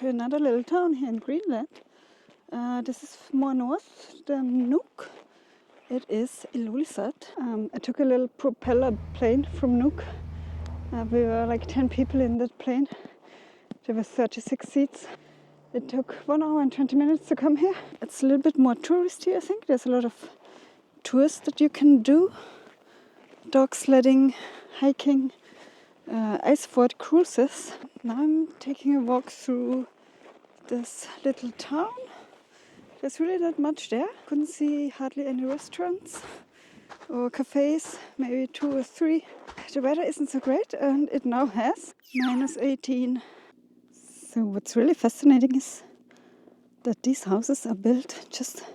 to another little town here in Greenland. This is more north than Nuuk. It is Ilulissat. I took a little propeller plane from Nuuk. We were like 10 people in that plane. There were 36 seats. It took 1 hour and 20 minutes to come here. It's a little bit more touristy, I think. There's a lot of tours that you can do. Dog sledding, hiking, Icefjord cruises. Now I'm taking a walk through this little town. There's really not much there. Couldn't see hardly any restaurants or cafes, maybe 2 or 3. The weather isn't so great and it now has -18. So what's really fascinating is that these houses are built just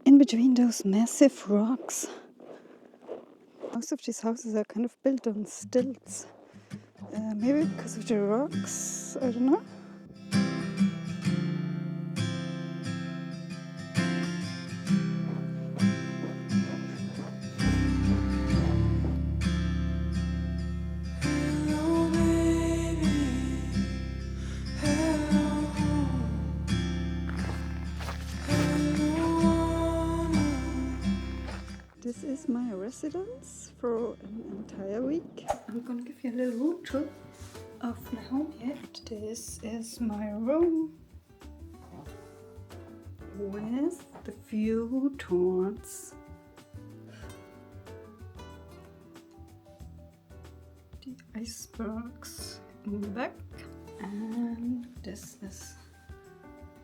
in between those massive rocks. Most of these houses are kind of built on stilts. Maybe because of the rocks, I don't know. This is my residence for an entire week. I'm gonna give you a little room tour of my home here. This is my room with the view towards the icebergs in the back. And this is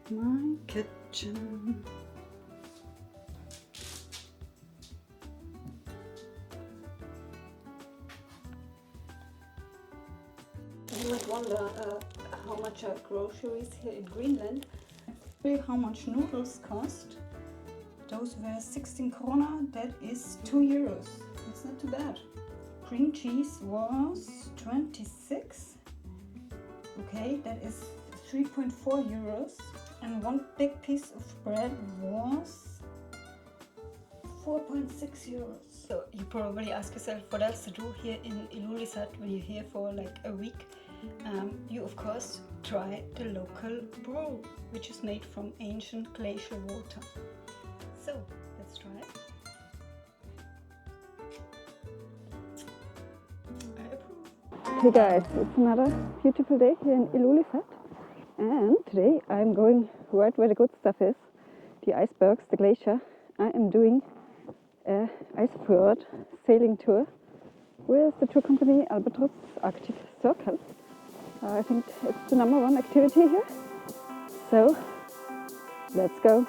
my kitchen. You might wonder how much are groceries here in Greenland. How much noodles cost. Those were 16 krona, that is 2 euros. It's not too bad. Cream cheese was 26. Okay, that is 3.4 euros. And one big piece of bread was 4.6 euros. So you probably ask yourself what else to do here in Ilulissat when you're here for like a week. You of course try the local brew, which is made from ancient glacial water. So let's try it. I approve. Hey guys, it's another beautiful day here in Ilulissat, and today I'm going right where the good stuff is, the icebergs, the glacier. I am doing a Icefjord Sailing tour with the tour company Albatross Arctic Circle. I think it's the #1 activity here. So, let's go.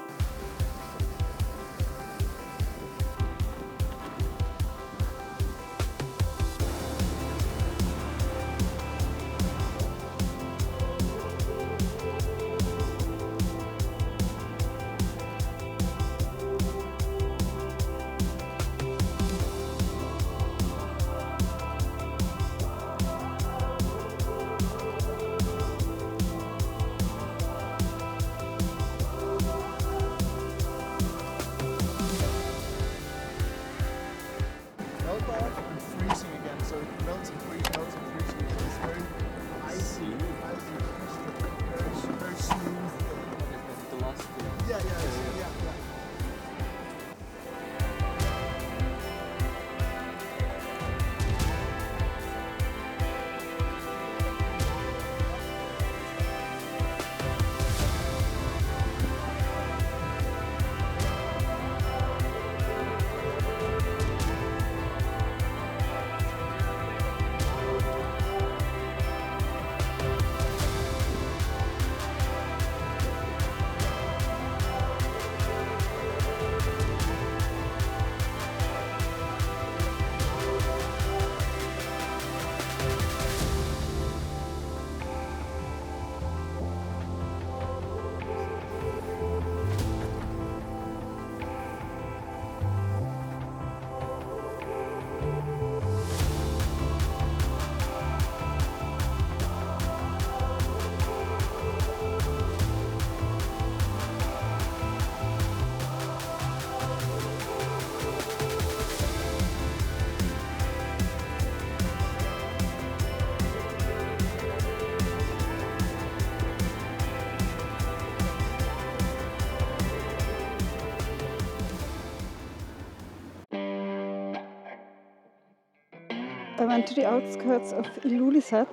I went to the outskirts of Ilulissat,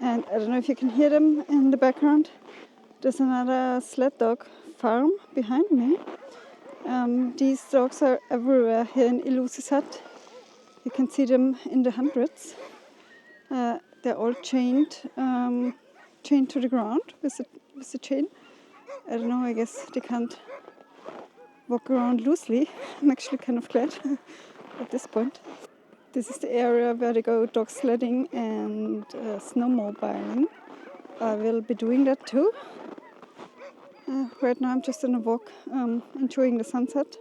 and I don't know if you can hear them in the background. There's another sled dog farm behind me. These dogs are everywhere here in Ilulissat. You can see them in the hundreds. They're all chained to the ground with a chain. I don't know, I guess they can't walk around loosely. I'm actually kind of glad at this point. This is the area where they go dog sledding and snowmobiling. I will be doing that too. Right now I'm just on a walk, enjoying the sunset.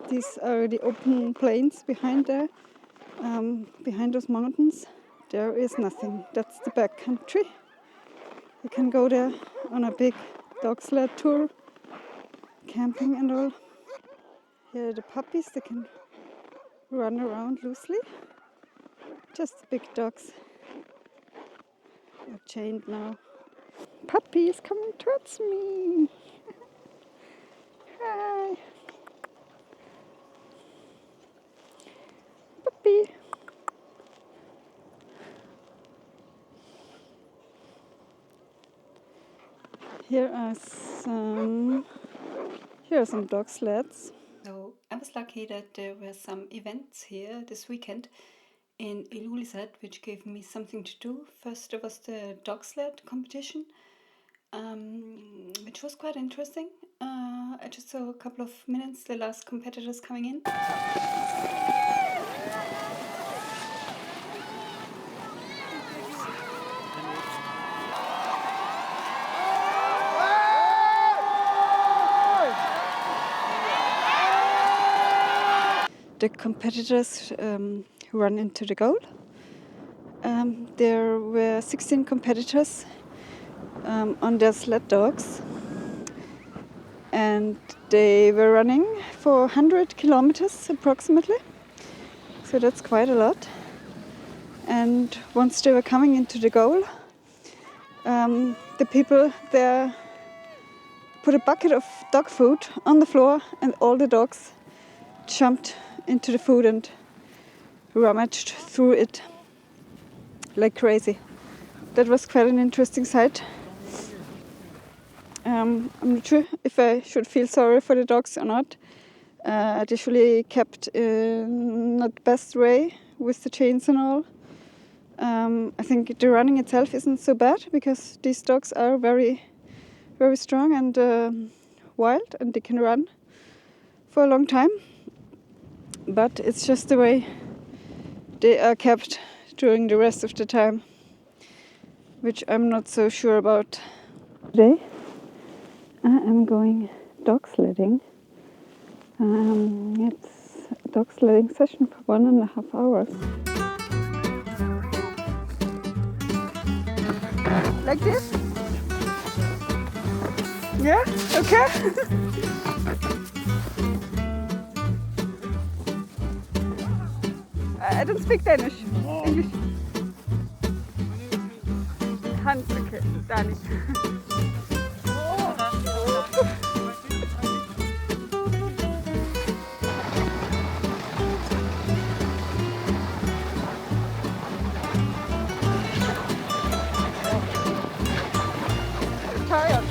These are the open plains behind there, behind those mountains. There is nothing. That's the backcountry. You can go there on a big dog sled tour, camping and all. Here are the puppies. They can run around loosely. Just the big dogs are chained now. Puppy is coming towards me. Hi. Puppy. Here are some dog sleds. So I was lucky that there were some events here this weekend in Ilulissat, which gave me something to do. First, there was the dog sled competition, which was quite interesting. I just saw a couple of minutes, the last competitors coming in. The competitors run into the goal. There were 16 competitors on their sled dogs, and they were running for 100 kilometers approximately, so that's quite a lot. And once they were coming into the goal, the people there put a bucket of dog food on the floor, and all the dogs jumped into the food and rummaged through it like crazy. That was quite an interesting sight. I'm not sure if I should feel sorry for the dogs or not. It usually kept in not the best way with the chains and all. I think the running itself isn't so bad because these dogs are very, very strong and wild, and they can run for a long time. But it's just the way they are kept during the rest of the time, which I'm not so sure about. Today I am going dog sledding. It's a dog sledding session for 1.5 hours. Like this? Yeah? Okay? I don't speak Danish. English. Hans, okay. Danish. Tired.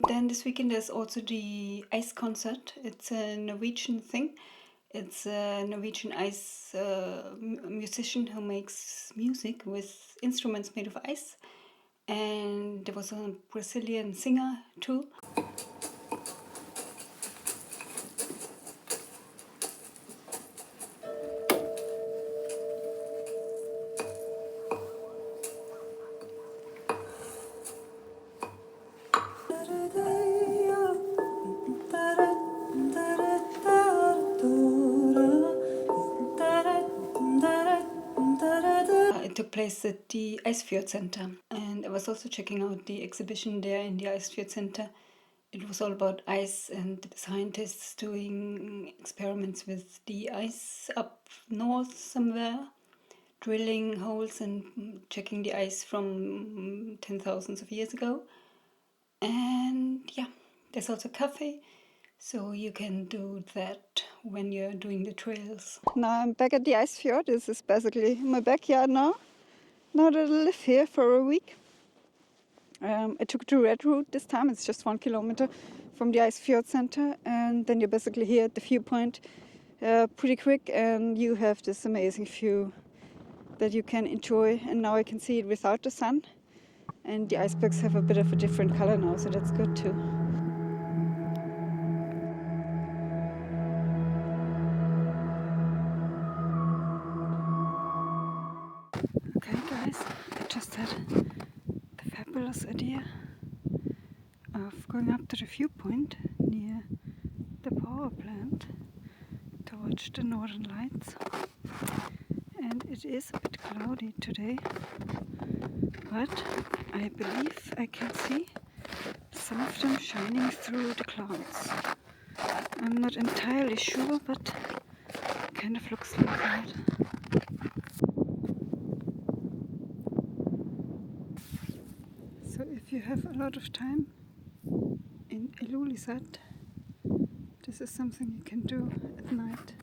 Then this weekend there's also the ice concert. It's a Norwegian thing. It's a Norwegian ice musician who makes music with instruments made of ice. and there was a Brazilian singer too. It took place at the Icefjord Center, and I was also checking out the exhibition there in the Icefjord Center. It was all about ice and scientists doing experiments with the ice up north somewhere, drilling holes and checking the ice from 10,000s of years ago. And yeah, there's also a cafe, so you can do that when you're doing the trails. Now I'm back at the Icefjord. This is basically my backyard now. Now that I live here for a week. I took the red route this time. It's just 1 kilometer from the Icefjord Center, and then you're basically here at the viewpoint pretty quick, and you have this amazing view that you can enjoy. And now I can see it without the sun, and the icebergs have a bit of a different color now, so that's good too. Okay guys, I just had the fabulous idea of going up to the viewpoint near the power plant to watch the northern lights. And it is a bit cloudy today, but I believe I can see some of them shining through the clouds. I'm not entirely sure, but it kind of looks like that. So if you have a lot of time in Ilulissat, this is something you can do at night.